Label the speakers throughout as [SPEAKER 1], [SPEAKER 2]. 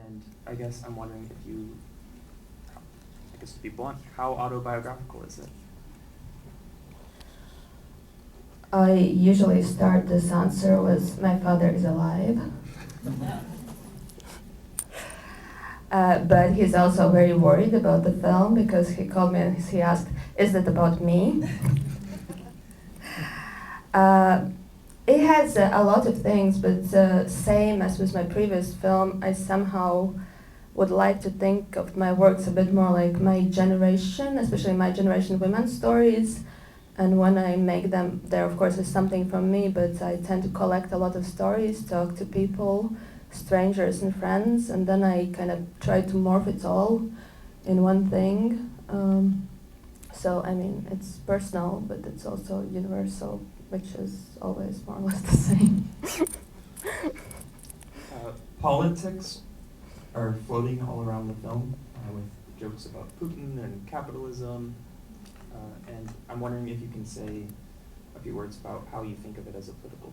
[SPEAKER 1] And I guess I'm wondering if you, I guess to be blunt, how autobiographical is it?
[SPEAKER 2] I usually start this answer with, my father is alive. But he's also very worried about the film because he called me and he asked, is it about me? It has a lot of things, but same as with my previous film, I somehow would like to think of my works a bit more like my generation, especially my generation women's stories. And when I make them, there of course is something from me, but I tend to collect a lot of stories, talk to people, strangers and friends, and then I kind of try to morph it all in one thing. So I mean, it's personal, but it's also universal, which is always more or less the same.
[SPEAKER 1] Politics are floating all around the film with jokes about Putin and capitalism. And I'm wondering if you can say a few words about how you think of it as a political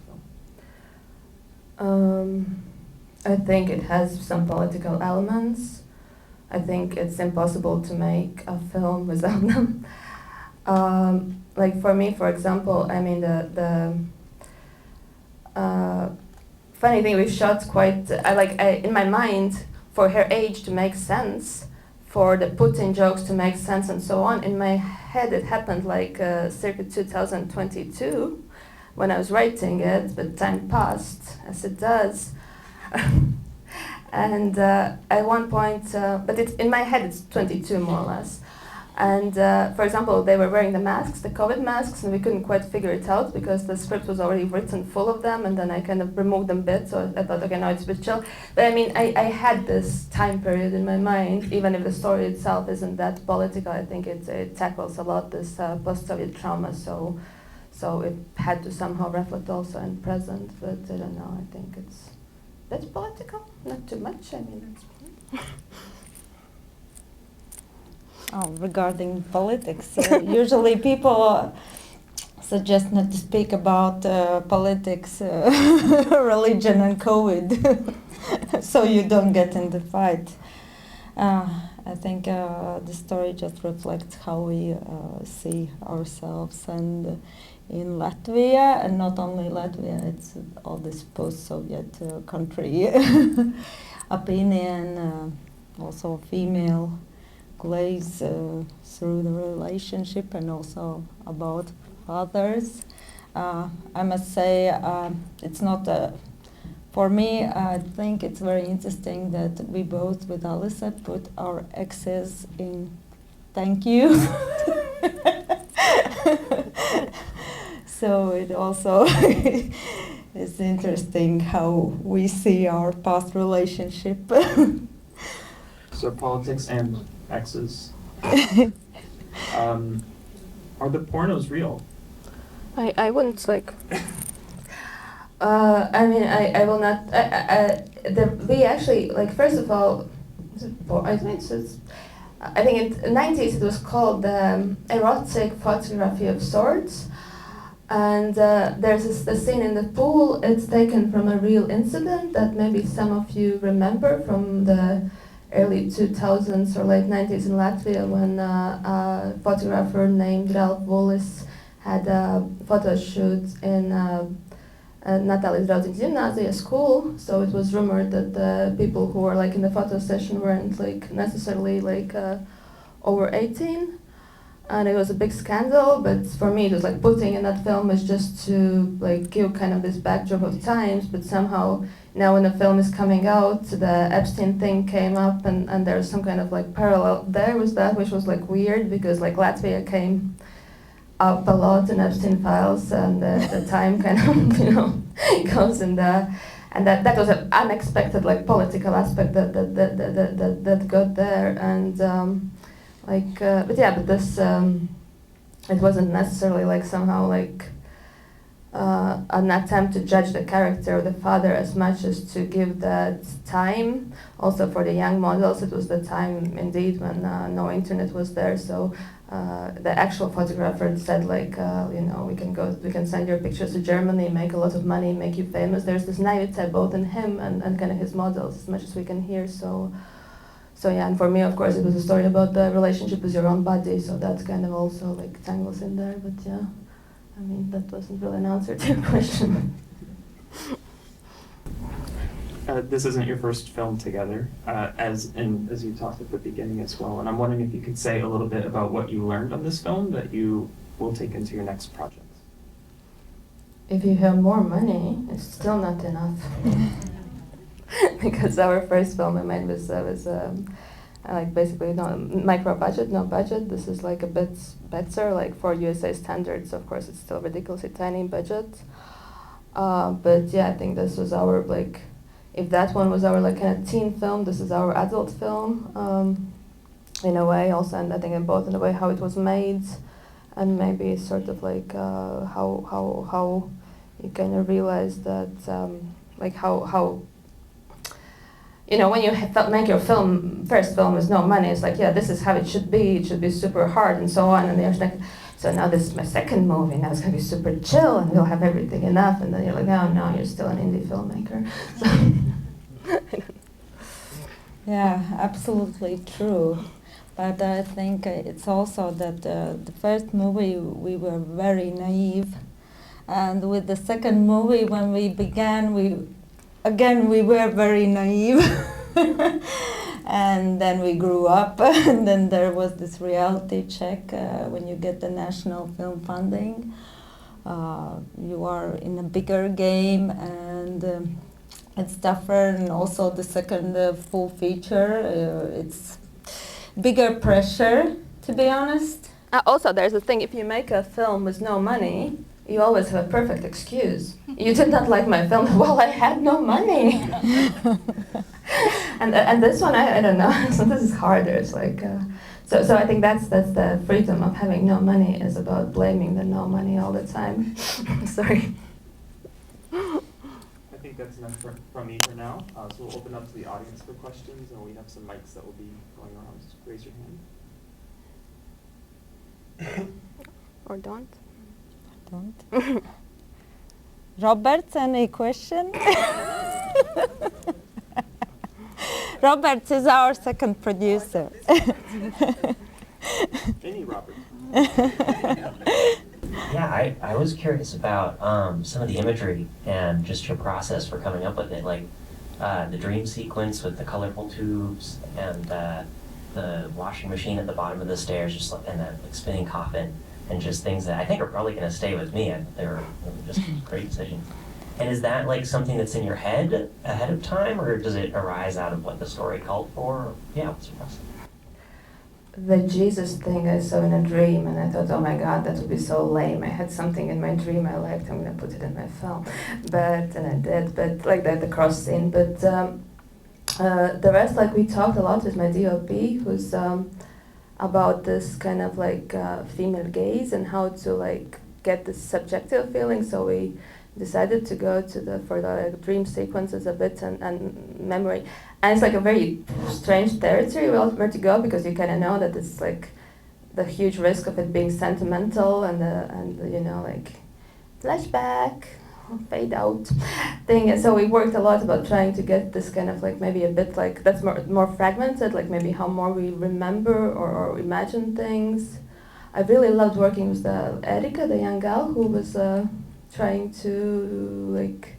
[SPEAKER 1] film.
[SPEAKER 2] I think it has some political elements. I think it's impossible to make a film without them. Like for me, for example, I mean the funny thing, we shot quite. In my mind, for her age to make sense, for the Putin jokes to make sense and so on. In my head, it happened like circa 2022 when I was writing it, but time passed as it does. And at one point, but it's in my head it's 22 more or less. And for example, they were wearing the masks, the COVID masks, and we couldn't quite figure it out because the script was already written full of them, and then I kind of removed them a bit, so I thought, okay, now it's a bit chill. But I mean, I had this time period in my mind, even if the story itself isn't that political. I think it tackles a lot this post-Soviet trauma, so it had to somehow reflect also in present, but I don't know, I think that's political, not too much, I mean, that's
[SPEAKER 3] regarding politics, usually people suggest not to speak about politics, religion and COVID, so you don't get in the fight. I think the story just reflects how we see ourselves, and in Latvia, and not only Latvia, it's all this post-Soviet country opinion, also female glaze through the relationship and also about fathers. I must say it's not for me, I think it's very interesting that we both with Alise put our exes in thank you. So it also is interesting how we see our past relationship.
[SPEAKER 1] So politics and exes. Are the pornos real?
[SPEAKER 2] I wouldn't like. I mean, I will not. We actually like. First of all, I think in the 90s it was called erotic photography of sorts, and there's the scene in the pool. It's taken from a real incident that maybe some of you remember from the early 2000s or late 90s in Latvia, when a photographer named Ralph Wallis had a photo shoot in Natālijas Draudziņas gymnasium school. So it was rumored that the people who were like in the photo session weren't like necessarily like over 18, and it was a big scandal. But for me, it was like putting in that film is just to like give kind of this backdrop of times, but somehow. Now when the film is coming out, the Epstein thing came up, and there's some kind of like parallel there with that, which was like weird because like Latvia came up a lot in Epstein files, and the time kind of goes in there, and that was an unexpected like political aspect that got there, and but this it wasn't necessarily like somehow like. An attempt to judge the character of the father as much as to give that time. Also for the young models, it was the time indeed when no internet was there, so the actual photographer said like, we can send your pictures to Germany, make a lot of money, make you famous. There's this naivete both in him and kind of his models, as much as we can hear. So yeah, and for me, of course, it was a story about the relationship with your own body. So that's kind of also like tangles in there. But yeah, I mean, that wasn't really an answer to your question.
[SPEAKER 1] This isn't your first film together, as you talked at the beginning as well, and I'm wondering if you could say a little bit about what you learned on this film that you will take into your next project.
[SPEAKER 2] If you have more money, it's still not enough. Because our first film I made was like basically no micro budget, no budget. This is like a bit better, like for USA standards. Of course, it's still ridiculously tiny budget. But yeah, I think this was our like. If that one was our like kind of teen film, this is our adult film, in a way also, and I think in both in the way how it was made, and maybe sort of like how you kind of realize that like how when you make your first film with no money, it's like, yeah, this is how it should be super hard and so on, and then you're like, so now this is my second movie, now it's gonna be super chill and we'll have everything enough, and then you're like, oh no, you're still an indie filmmaker. So
[SPEAKER 3] Yeah, absolutely true. But I think it's also that the first movie we were very naive, and with the second movie when we began, we were very naive. And then we grew up, and then there was this reality check when you get the national film funding. You are in a bigger game, and it's tougher, and also the second full feature, it's bigger pressure, to be honest.
[SPEAKER 2] also, there's a thing: if you make a film with no money, you always have a perfect excuse. You did not like my film. Well, I had no money. And this one, I don't know. So this is harder. It's like, so I think that's the freedom of having no money, is about blaming the no money all the time. Sorry.
[SPEAKER 1] I think that's enough from me for now. So we'll open up to the audience for questions, and we have some mics that will be going around. Just raise your hand.
[SPEAKER 2] Or don't.
[SPEAKER 3] Don't. Robert, any question? Robert is our second producer.
[SPEAKER 1] Any Robert.
[SPEAKER 4] Yeah, I was curious about some of the imagery and just your process for coming up with it, like the dream sequence with the colorful tubes and the washing machine at the bottom of the stairs, and that like spinning coffin, and just things that I think are probably going to stay with me. They were just great decisions. And is that like something that's in your head ahead of time, or does it arise out of what the story called for? Yeah, what's your process?
[SPEAKER 2] The Jesus thing I saw in a dream, and I thought, oh my God, that would be so lame. I had something in my dream I liked, I'm gonna put it in my film. And I did, but like the cross scene. But the rest, like we talked a lot with my DOP, who's about this kind of like female gaze and how to like get this subjective feeling. So we decided to go to for the dream sequences a bit and memory, and it's like a very strange territory where to go, because you kind of know that it's like the huge risk of it being sentimental and like flashback, fade out thing. And so we worked a lot about trying to get this kind of like maybe a bit like that's more fragmented, like maybe how more we remember or imagine things. I really loved working with Erika, the young gal who was trying to like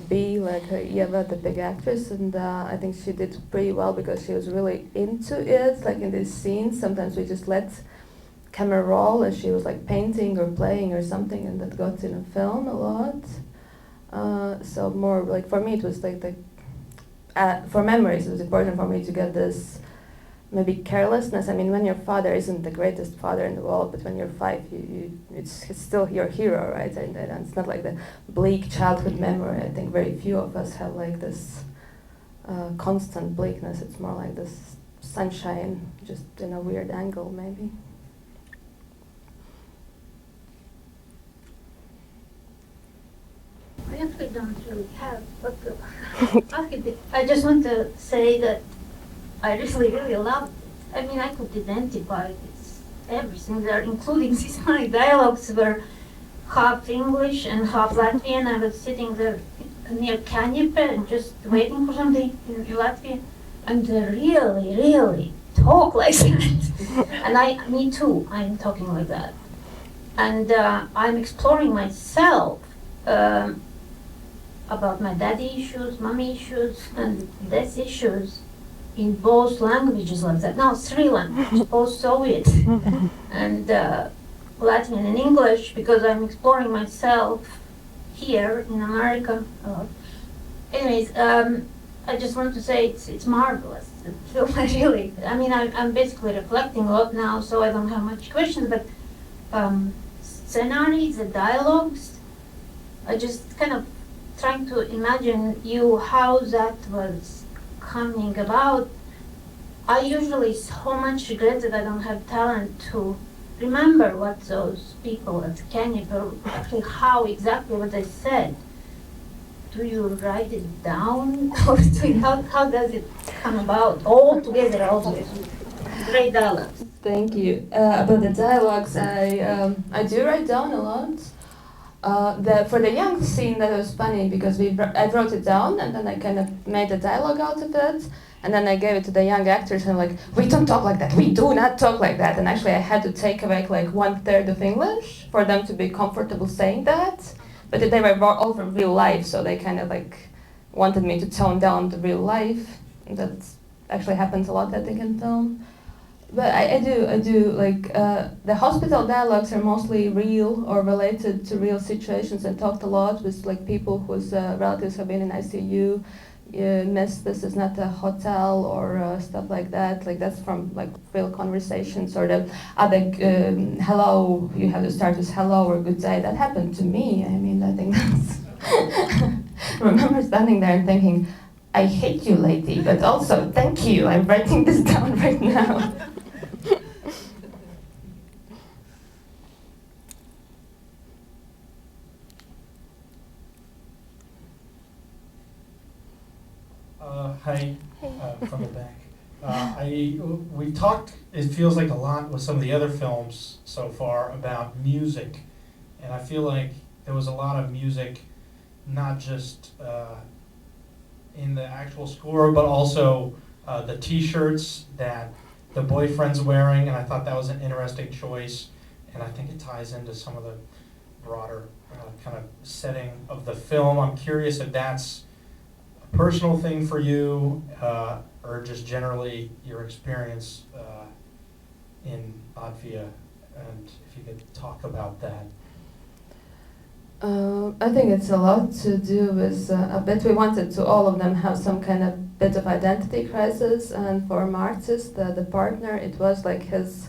[SPEAKER 2] be like Eva, the big actress, and I think she did pretty well because she was really into it. Like in these scenes, sometimes we just let camera roll as she was like painting or playing or something, and that got in a film a lot. So more like for me, it was like for memories, it was important for me to get this maybe carelessness. I mean, when your father isn't the greatest father in the world, but when you're 5, it's still your hero, right? And it's not like the bleak childhood memory. I think very few of us have like this constant bleakness. It's more like this sunshine, just in a weird angle, maybe.
[SPEAKER 5] I actually don't really have what to ask it. I just want to say that I really love it. I mean, I could identify with everything there, including these funny dialogues were half English and half Latvian. I was sitting there near Canopy and just waiting for something in Latvia, and they really talk like that. And me too, I'm talking like that. And I'm exploring myself about my daddy issues, mommy issues, and death issues in both languages like that. Now 3 languages, both Soviet and Latvian and English, because I'm exploring myself here in America. Anyways, I just want to say it's marvelous. Really, I mean, I'm basically reflecting a lot now, so I don't have much questions, but scenarios, the dialogues, I just kind of trying to imagine how that was coming about. I usually so much regret that I don't have talent to remember what those people at Canopy, actually how exactly what they said. Do you write it down? Or how does it come about? All together. Great dialogues.
[SPEAKER 2] Thank you. About the dialogues, I do write down a lot. For the young scene, that was funny because I wrote it down and then I kind of made a dialogue out of it, and then I gave it to the young actors and like, we don't talk like that, we do not talk like that, and actually I had to take away like 1/3 of English for them to be comfortable saying that, but they were all from real life, so they kind of like wanted me to tone down the real life. That actually happens a lot, I think, in film. But I do like the hospital dialogues are mostly real or related to real situations, and talked a lot with like people whose relatives have been in ICU. Miss, this is not a hotel, or stuff like that. Like that's from like real conversations, or the other hello. You have to start with hello or good day. That happened to me. I mean, I think that's. I remember standing there and thinking, I hate you, lady, but also thank you. I'm writing this down right now.
[SPEAKER 6] Hi, from the back. We talked, it feels like a lot with some of the other films so far about music, and I feel like there was a lot of music, not just in the actual score, but also the t-shirts that the boyfriend's wearing, and I thought that was an interesting choice, and I think it ties into some of the broader kind of setting of the film. I'm curious if that's a personal thing for you, or just generally your experience in Latvia, and if you could talk about that.
[SPEAKER 2] I think it's a lot to do with a bit. We wanted to all of them have some kind of bit of identity crisis, and for Martis, the partner, it was like his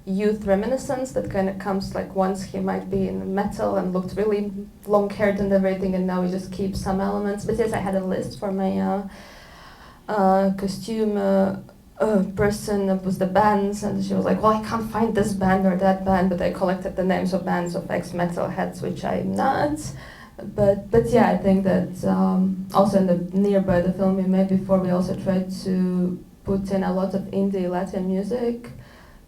[SPEAKER 2] youth reminiscence that kind of comes like once he might be in metal and looked really long-haired and everything, and now he just keeps some elements. But yes, I had a list for my costume person that was the bands, and she was like, well, I can't find this band or that band, but I collected the names of bands of ex-metal heads, which I'm not. But yeah, I think that also in the nearby the film we made before, we also tried to put in a lot of indie Latin music,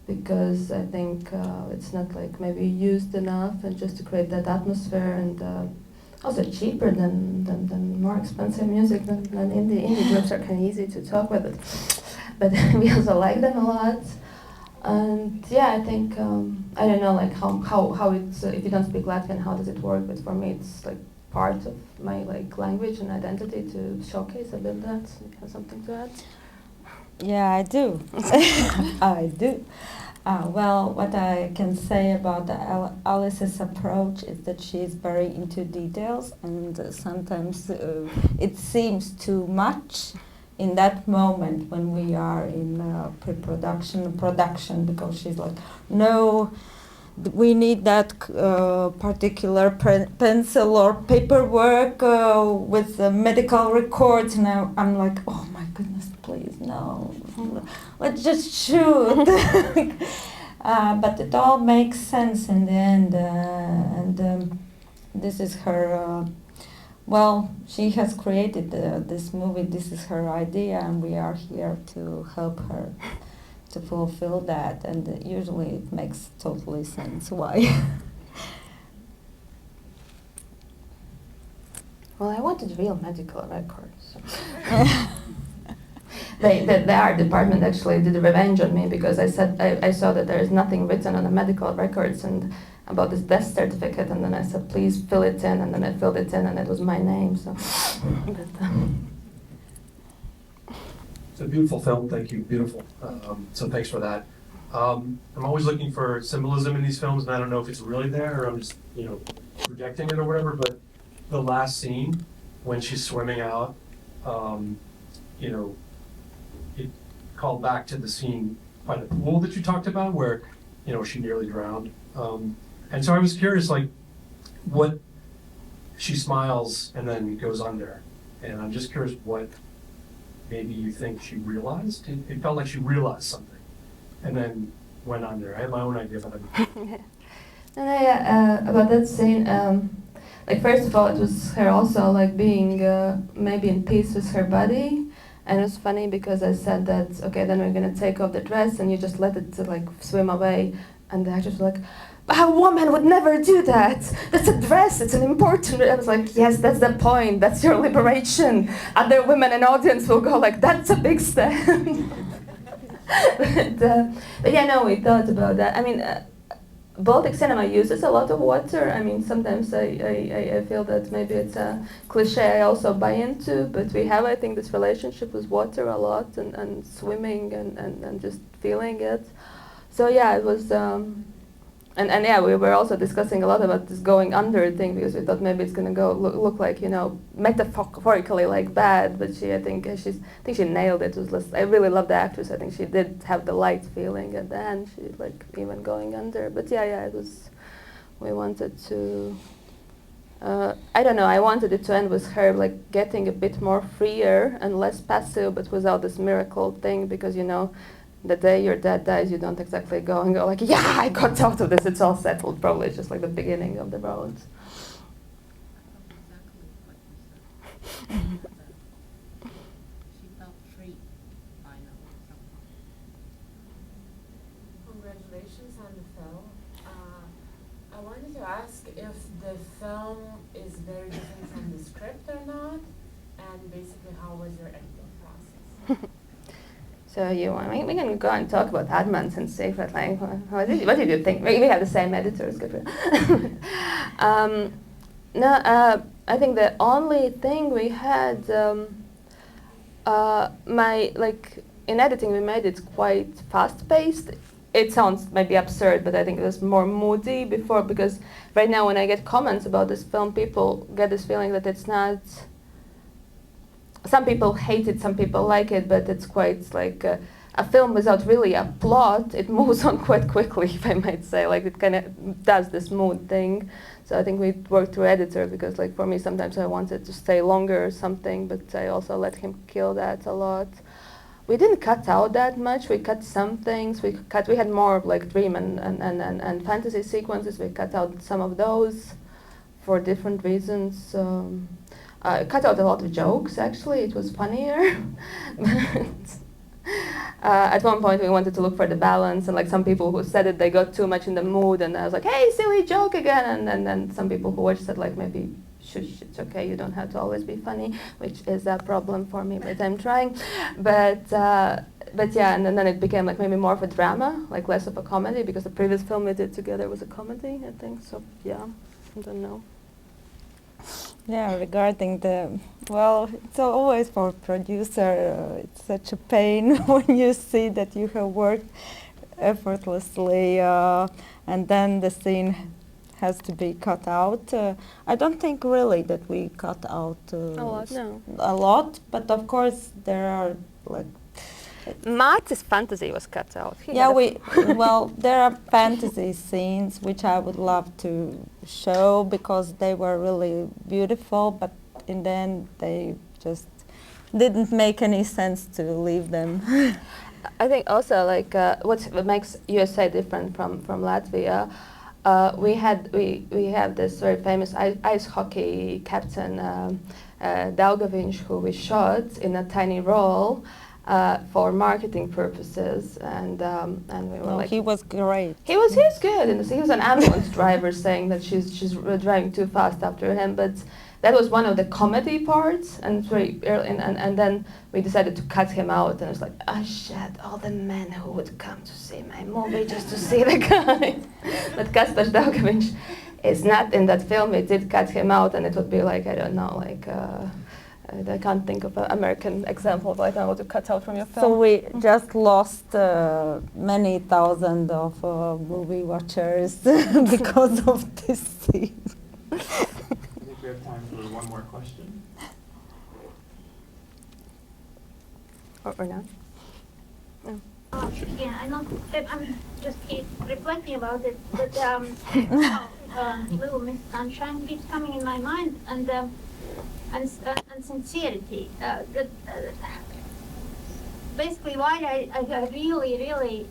[SPEAKER 2] because I think it's not like maybe used enough, and just to create that atmosphere, and also cheaper than more expensive music than indie. Indie groups are kind of easy to talk with, but we also like them a lot. And yeah, I think I don't know like how it's if you don't speak Latvian, how does it work? But for me, it's like part of my like language and identity to showcase a bit that. You have something to add?
[SPEAKER 3] Yeah, I do. I do. Well, what I can say about Alice's approach is that she is very into details, and sometimes it seems too much in that moment when we are in pre-production, production, because she's like, no, we need that particular pencil or paperwork with medical records, and I'm like, oh my goodness, please, no, let's just shoot. But it all makes sense in the end, and this is her, well, she has created this movie, this is her idea, and we are here to help her to fulfill that, and usually it makes totally sense why.
[SPEAKER 2] Well, I wanted real medical records. The art department actually did revenge on me because I said I saw that there is nothing written on the medical records and about this death certificate, and then I said, please fill it in, and then I filled it in, and it was my name. So,
[SPEAKER 7] It's a beautiful film. Thank you. Beautiful. So thanks for that. I'm always looking for symbolism in these films, and I don't know if it's really there or I'm just, projecting it or whatever. But the last scene when she's swimming out, it called back to the scene by the pool that you talked about, where she nearly drowned. And so I was curious, like, what she smiles and then goes under, and I'm just curious what maybe you think she realized. It felt like she realized something, and then went under. I have my own idea, but
[SPEAKER 2] about that scene, like first of all, it was her also like being maybe in peace with her body, and it was funny because I said that okay, then we're gonna take off the dress and you just let it like swim away, and the actors were like, a woman would never do that. That's a dress. It's an important. I was like, yes, that's the point. That's your liberation. Other women in audience will go like, that's a big step. but yeah, no, we thought about that. I mean, Baltic cinema uses a lot of water. I mean, sometimes I feel that maybe it's a cliche I also buy into, but we have, I think, this relationship with water a lot and swimming and just feeling it. So yeah, it was. And yeah, we were also discussing a lot about this going under thing because we thought maybe it's gonna go look like metaphorically like bad, but I think she nailed it. It was I really love the actress. I think she did have the light feeling at the end. She like even going under. But yeah, it was. We wanted to. I don't know. I wanted it to end with her like getting a bit more freer and less passive, but without this miracle thing because the day your dad dies, you don't exactly go and go like, yeah, I got out of this, it's all settled. Probably it's just like the beginning of the road.
[SPEAKER 8] She felt free finally.
[SPEAKER 9] Congratulations on the film. I wanted to ask if the film is very different from the script or not, and basically how was your editing process?
[SPEAKER 2] So we can go and talk about Adman's secret. Like, what did you think? We have the same editors. Good. I think the only thing we had, in editing we made it quite fast-paced. It sounds maybe absurd, but I think it was more moody before because right now when I get comments about this film, people get this feeling that it's not. Some people hate it, some people like it, but it's quite like a film without really a plot. It moves on quite quickly, if I might say. Like it kind of does this mood thing. So I think we worked through editor because, like for me, sometimes I wanted to stay longer or something, but I also let him kill that a lot. We didn't cut out that much. We cut some things. We had more of like dream and fantasy sequences. We cut out some of those for different reasons. Cut out a lot of jokes, actually. It was funnier. At one point, we wanted to look for the balance, and like some people who said it, they got too much in the mood, and I was like, hey, silly joke again. And then some people who watched said, like, maybe, shush, it's okay, you don't have to always be funny, which is a problem for me, but I'm trying. But yeah, and then it became like maybe more of a drama, like less of a comedy, because the previous film we did together was a comedy, I think. So yeah, I don't know.
[SPEAKER 3] Yeah, regarding it's always for a producer, it's such a pain when you see that you have worked effortlessly and then the scene has to be cut out. I don't think really that we cut out a lot, but of course there are like
[SPEAKER 2] Mart's fantasy was cut out.
[SPEAKER 3] There are fantasy scenes which I would love to show because they were really beautiful, but in the end they just didn't make any sense to leave them.
[SPEAKER 2] I think also like what makes USA different from Latvia, we have this very famous ice hockey captain Daugaviņš, who we shot in a tiny role. for marketing purposes, and we were
[SPEAKER 3] No,
[SPEAKER 2] like,
[SPEAKER 3] he was great.
[SPEAKER 2] he was good, and he was an ambulance driver saying that she's driving too fast after him, but that was one of the comedy parts, and it's very early, and then we decided to cut him out, and it was like, oh shit, all the men who would come to see my movie just to see the guy. But Kasper Zdałkiewicz is not in that film. We did cut him out, and it would be like, I don't know, like, I can't think of an American example right now to cut out from your film.
[SPEAKER 3] So we just lost many thousands of movie watchers because of this scene.
[SPEAKER 1] I think we have time for one more question.
[SPEAKER 2] Or not? No.
[SPEAKER 5] Yeah, I know. I'm just keep reflecting about it, but Little Miss Sunshine keeps coming in my mind, and sincerity. Basically, why I really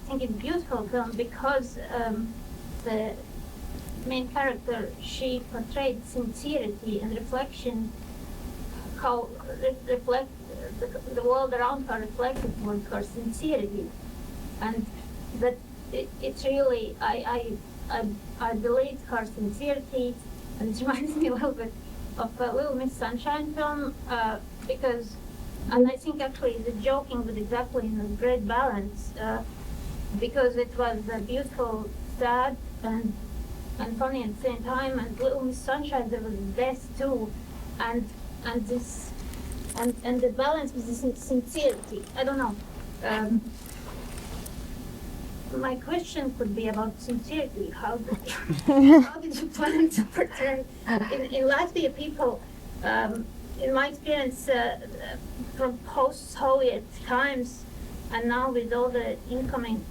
[SPEAKER 5] think it's a beautiful film, because the main character, she portrayed sincerity and reflection, how reflect the world around her reflected towards her sincerity, and that it's really I believe her sincerity, and it reminds me a little bit of Little Miss Sunshine film, because, and I think actually the joking was exactly in a great balance, because it was beautiful, sad, and funny at the same time. And Little Miss Sunshine, there was death too, and the balance was the sincerity. I don't know. My question could be about sincerity. How did you plan to portray in Latvia people? In my experience, from post-Soviet times, and now with all the incoming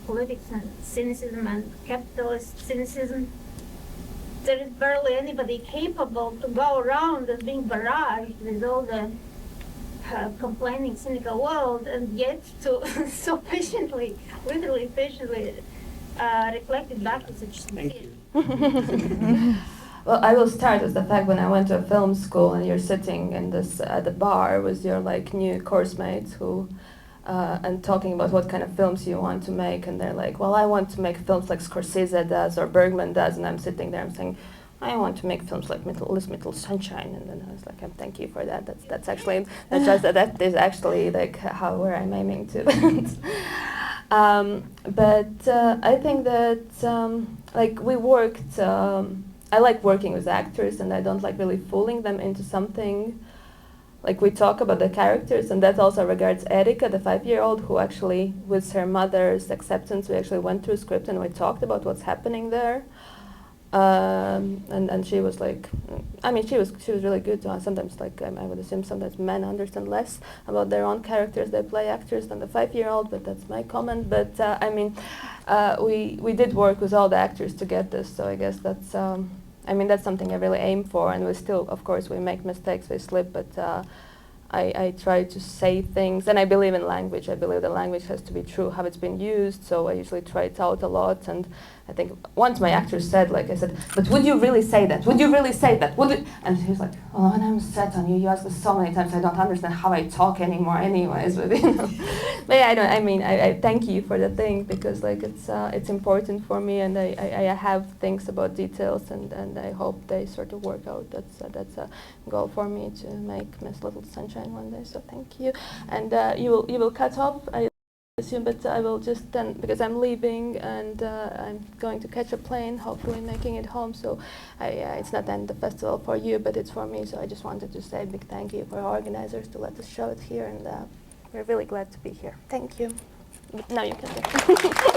[SPEAKER 5] politics and cynicism and capitalist cynicism, there is barely anybody capable to go around as being barraged with all the complaining, cynical world, and yet to so patiently, literally patiently, reflect it back to such sincerity.
[SPEAKER 2] Well, I will start with the fact when I went to a film school and you're sitting in this at the bar with your like new course mates who and talking about what kind of films you want to make, and they're like, well, I want to make films like Scorsese does or Bergman does, and I'm sitting there, I'm saying, I want to make films like Little Sunshine, and then I was like, thank you for that. That is actually like where I'm aiming to. But I think that like we worked. I like working with actors, and I don't like really fooling them into something. Like we talk about the characters, and that also regards Erika, the 5-year-old, who actually, with her mother's acceptance, we actually went through a script and we talked about what's happening there. And she was like, I mean, she was really good to us. Sometimes, like I would assume, sometimes men understand less about their own characters they play actors than the 5-year-old. But that's my comment. But I mean, we did work with all the actors to get this. So I guess that's I mean, that's something I really aim for. And we still, of course, we make mistakes, we slip. But I try to say things, and I believe in language. I believe the language has to be true, how it's been used. So I usually try it out a lot. And I think once my actor said, like I said, but would you really say that? Would you really say that? Would it? And he was like, oh, when I'm set on you, you ask me so many times, I don't understand how I talk anymore anyways. But, you know. But yeah, I mean, I thank you for the thing, because like it's important for me, and I have things about details, and I hope they sort of work out. That's a goal for me, to make Miss Little Sunshine one day. So thank you. And you will cut off, I assume, but I will just then, because I'm leaving and I'm going to catch a plane, hopefully making it home. So it's not then the festival for you, but it's for me. So I just wanted to say a big thank you for organizers to let us show it here, and we're really glad to be here. Thank you. Now you can.